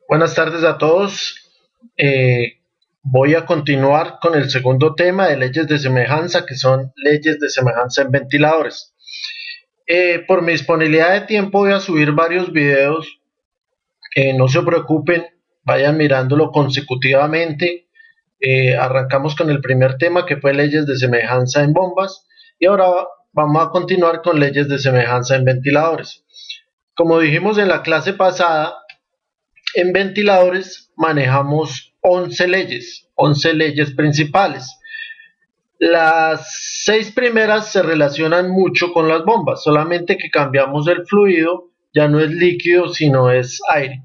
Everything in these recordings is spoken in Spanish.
Buenas tardes a todos. Eh, Voy a continuar con el segundo tema de leyes de semejanza, que son leyes de semejanza en ventiladores. Por mi disponibilidad de tiempo voy a subir varios videos. No se preocupen, vayan mirándolo consecutivamente. Arrancamos con el primer tema, que fue leyes de semejanza en bombas, y ahora vamos a continuar con leyes de semejanza en ventiladores. Como dijimos en la clase pasada, en ventiladores manejamos 11 leyes principales. Las 6 primeras se relacionan mucho con las bombas, solamente que cambiamos el fluido, ya no es líquido, sino es aire.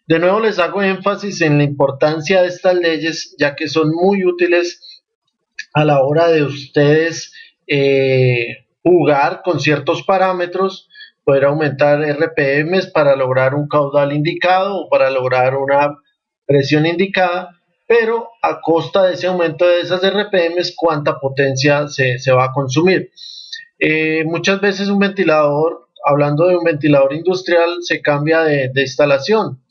De nuevo les hago énfasis en la importancia de estas leyes, ya que son muy útiles a la hora de ustedes jugar con ciertos parámetros, poder aumentar RPMs para lograr un caudal indicado o para lograr una presión indicada, pero a costa de ese aumento de esas RPMs, cuánta potencia se va a consumir. Muchas veces un ventilador, hablando de un ventilador industrial, se cambia de instalación,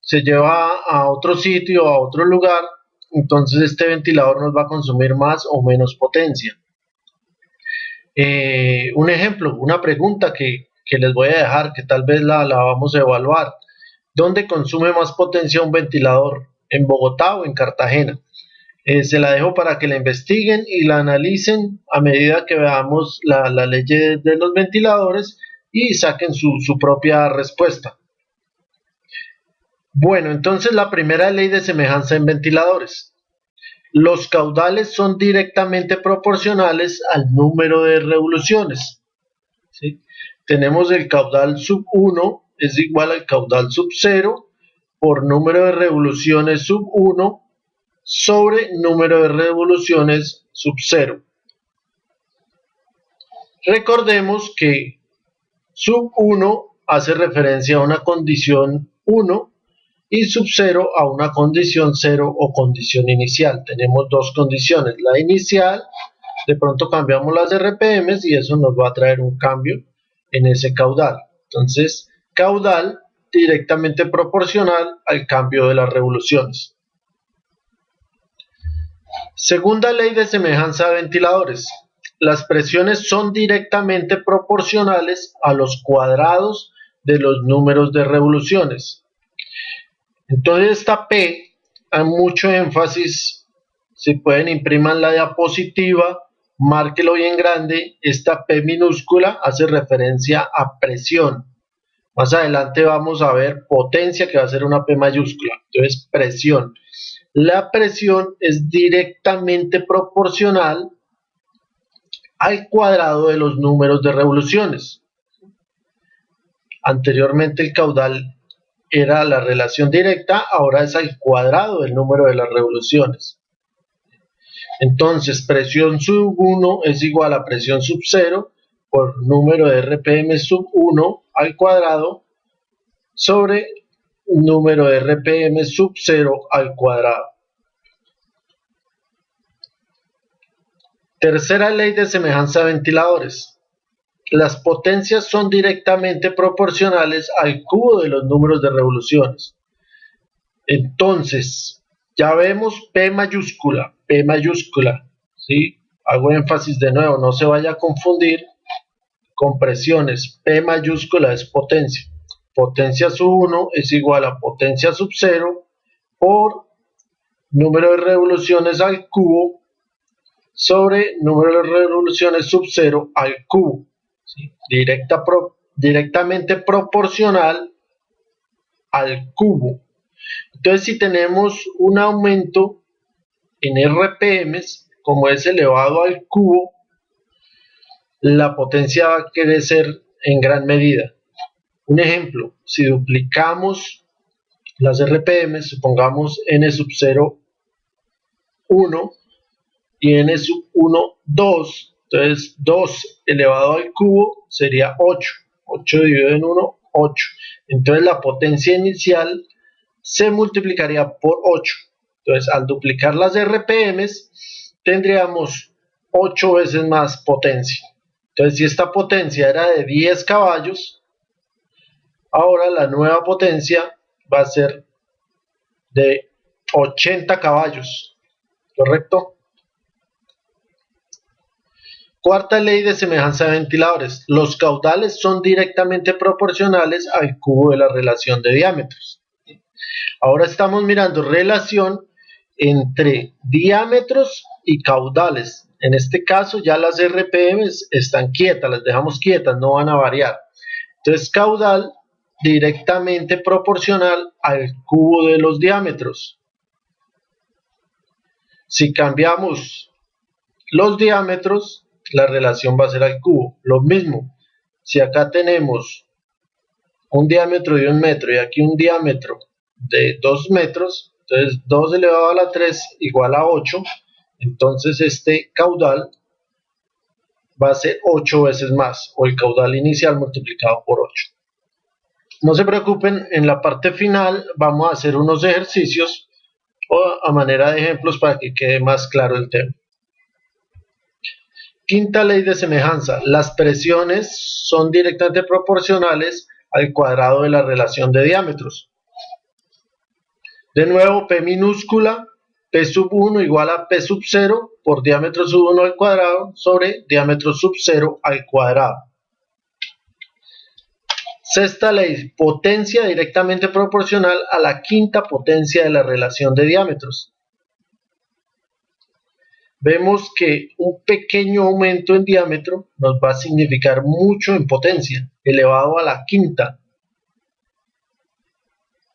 se lleva a otro sitio, a otro lugar, entonces este ventilador nos va a consumir más o menos potencia. Un ejemplo, una pregunta que les voy a dejar, que tal vez la vamos a evaluar. ¿Dónde consume más potencia un ventilador? ¿En Bogotá o en Cartagena? Se la dejo para que la investiguen y la analicen a medida que veamos la ley de los ventiladores y saquen su propia respuesta. Bueno, entonces la primera ley de semejanza en ventiladores. Los caudales son directamente proporcionales al número de revoluciones. ¿Sí? Tenemos el caudal sub 1 es igual al caudal sub 0 por número de revoluciones sub 1 sobre número de revoluciones sub 0. Recordemos que sub 1 hace referencia a una condición 1 y sub 0 a una condición 0 o condición inicial. Tenemos dos condiciones, la inicial, de pronto cambiamos las RPMs y eso nos va a traer un cambio en ese caudal. Entonces, caudal directamente proporcional al cambio de las revoluciones. Segunda ley de semejanza de ventiladores. Las presiones son directamente proporcionales a los cuadrados de los números de revoluciones. Entonces esta P, hay mucho énfasis, si pueden impriman la diapositiva, márquelo bien grande, esta P minúscula hace referencia a presión. Más adelante vamos a ver potencia, que va a ser una P mayúscula, entonces presión. La presión es directamente proporcional al cuadrado de los números de revoluciones. Anteriormente el caudal era la relación directa, ahora es al cuadrado del número de las revoluciones. Entonces, presión sub 1 es igual a presión sub 0 por número de RPM sub 1 al cuadrado sobre número de RPM sub 0 al cuadrado. Tercera ley de semejanza de ventiladores. Las potencias son directamente proporcionales al cubo de los números de revoluciones. Entonces, ya vemos P mayúscula, ¿sí? Hago énfasis de nuevo, no se vaya a confundir con presiones. P mayúscula es potencia. Potencia sub 1 es igual a potencia sub 0 por número de revoluciones al cubo sobre número de revoluciones sub 0 al cubo. ¿Sí? Directamente proporcional al cubo. Entonces, si tenemos un aumento en RPMs, como es elevado al cubo, la potencia va a crecer en gran medida. Un ejemplo, si duplicamos las RPMs, supongamos n sub 0, 1 y n sub 1, 2, entonces 2 elevado al cubo sería 8. 8 dividido en 1, 8. Entonces la potencia inicial se multiplicaría por 8. Entonces, al duplicar las RPMs, tendríamos 8 veces más potencia. Entonces, si esta potencia era de 10 caballos, ahora la nueva potencia va a ser de 80 caballos, ¿correcto? Cuarta ley de semejanza de ventiladores. Los caudales son directamente proporcionales al cubo de la relación de diámetros. Ahora estamos mirando relación entre diámetros y caudales. En este caso ya las RPM están quietas, las dejamos quietas, no van a variar. Entonces caudal directamente proporcional al cubo de los diámetros. Si cambiamos los diámetros, la relación va a ser al cubo. Lo mismo, si acá tenemos un diámetro de 1 metro y aquí un diámetro de 2 metros, entonces 2 elevado a la 3 igual a 8, entonces este caudal va a ser 8 veces más, o el caudal inicial multiplicado por 8. No se preocupen, en la parte final vamos a hacer unos ejercicios a manera de ejemplos para que quede más claro el tema. Quinta ley de semejanza. Las presiones son directamente proporcionales al cuadrado de la relación de diámetros. De nuevo, P minúscula, P sub 1 igual a P sub 0 por diámetro sub 1 al cuadrado sobre diámetro sub 0 al cuadrado. Sexta ley, potencia directamente proporcional a la quinta potencia de la relación de diámetros. Vemos que un pequeño aumento en diámetro nos va a significar mucho en potencia, elevado a la quinta.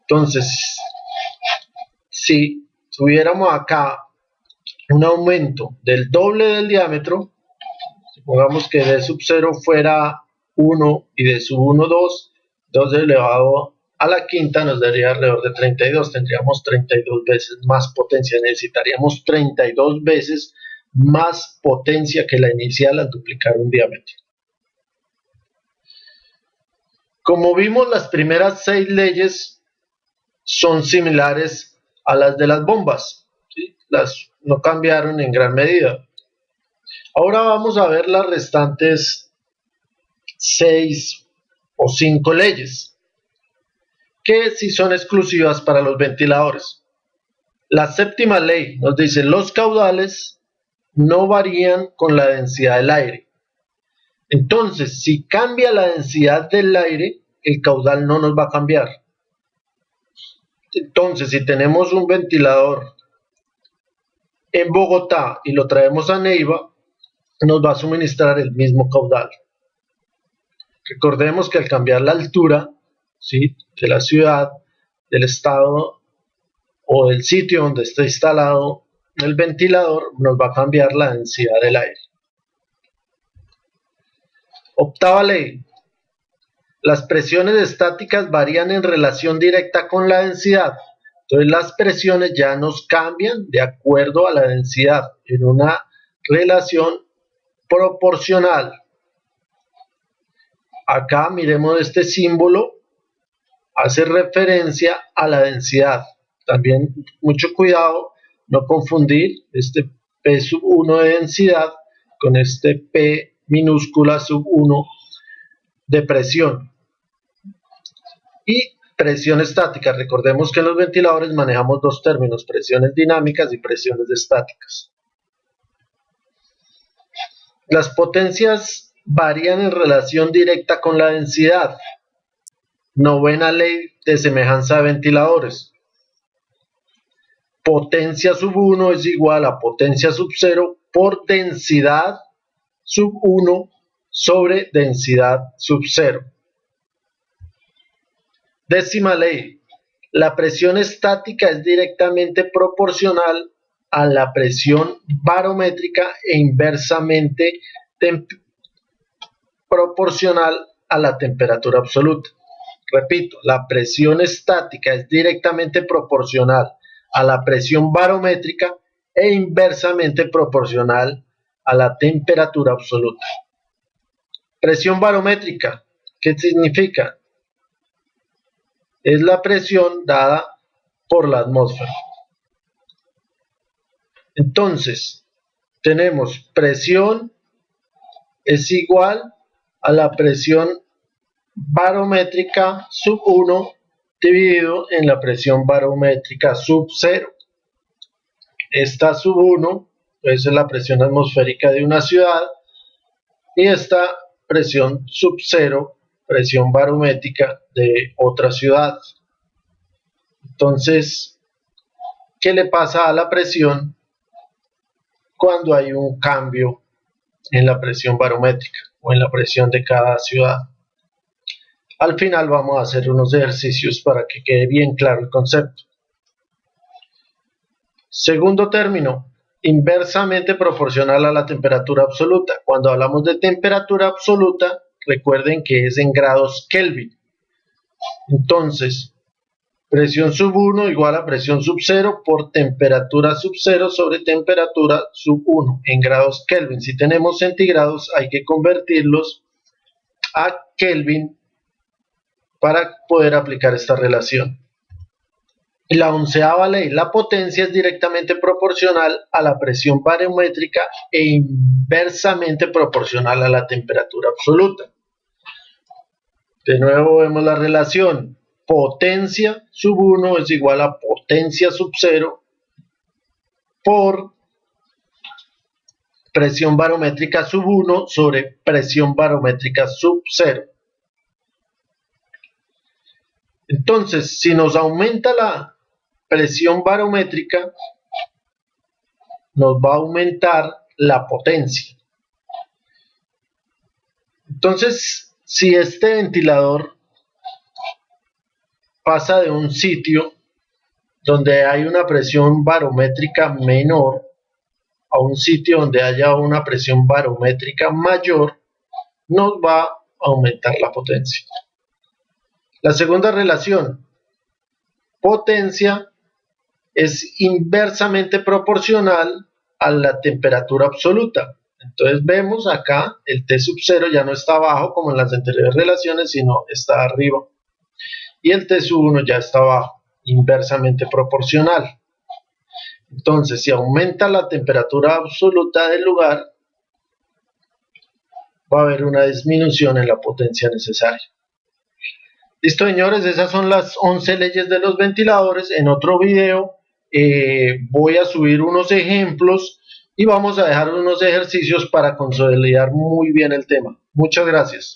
Entonces, si tuviéramos acá un aumento del doble del diámetro, supongamos que d sub 0 fuera 1 y d sub 1 2, 2 elevado a la quinta nos daría alrededor de 32, tendríamos 32 veces más potencia, necesitaríamos 32 veces más potencia que la inicial al duplicar un diámetro. Como vimos, las primeras 6 leyes son similares a las de las bombas, ¿sí? Las no cambiaron en gran medida. Ahora vamos a ver las restantes 6 o 5 leyes que sí son exclusivas para los ventiladores. La séptima ley nos dice: los caudales no varían con la densidad del aire. Entonces, si cambia la densidad del aire, el caudal no nos va a cambiar. Entonces, si tenemos un ventilador en Bogotá y lo traemos a Neiva, nos va a suministrar el mismo caudal. Recordemos que al cambiar la altura, ¿sí?, de la ciudad, del estado o del sitio donde está instalado el ventilador, nos va a cambiar la densidad del aire. Octava ley. Las presiones estáticas varían en relación directa con la densidad. Entonces las presiones ya nos cambian de acuerdo a la densidad en una relación proporcional. Acá miremos este símbolo, hace referencia a la densidad. También mucho cuidado, no confundir este P sub 1 de densidad con este P minúscula sub 1 de presión. Y presión estática. Recordemos que en los ventiladores manejamos dos términos: presiones dinámicas y presiones estáticas. Las potencias varían en relación directa con la densidad. Novena ley de semejanza de ventiladores. Potencia sub 1 es igual a potencia sub 0 por densidad sub 1 sobre densidad sub 0. Décima ley. La presión estática es directamente proporcional a la presión barométrica e inversamente proporcional a la temperatura absoluta. Repito, la presión estática es directamente proporcional a la presión barométrica e inversamente proporcional a la temperatura absoluta. Presión barométrica, ¿qué significa? Es la presión dada por la atmósfera. Entonces, tenemos presión es igual a la presión barométrica sub 1 dividido en la presión barométrica sub 0. Esta sub 1, esa es la presión atmosférica de una ciudad, y esta presión sub 0, presión barométrica de otra ciudad. Entonces, ¿qué le pasa a la presión cuando hay un cambio en la presión barométrica o en la presión de cada ciudad? Al final vamos a hacer unos ejercicios para que quede bien claro el concepto. Segundo término, inversamente proporcional a la temperatura absoluta. Cuando hablamos de temperatura absoluta, recuerden que es en grados Kelvin. Entonces, presión sub 1 igual a presión sub 0 por temperatura sub 0 sobre temperatura sub 1 en grados Kelvin. Si tenemos centígrados, hay que convertirlos a Kelvin para poder aplicar esta relación. La 11ª ley, la potencia es directamente proporcional a la presión barométrica e inversamente proporcional a la temperatura absoluta. De nuevo vemos la relación. Potencia sub 1 es igual a potencia sub 0 por presión barométrica sub 1 sobre presión barométrica sub 0. Entonces, si nos aumenta la presión barométrica, nos va a aumentar la potencia. Entonces, si este ventilador pasa de un sitio donde hay una presión barométrica menor a un sitio donde haya una presión barométrica mayor, nos va a aumentar la potencia. La segunda relación, potencia es inversamente proporcional a la temperatura absoluta. Entonces vemos acá el T sub 0 ya no está abajo como en las anteriores relaciones, sino está arriba. Y el T sub 1 ya está abajo, inversamente proporcional. Entonces, si aumenta la temperatura absoluta del lugar, va a haber una disminución en la potencia necesaria. Listo, señores, esas son las 11 leyes de los ventiladores. En otro video voy a subir unos ejemplos y vamos a dejar unos ejercicios para consolidar muy bien el tema. Muchas gracias.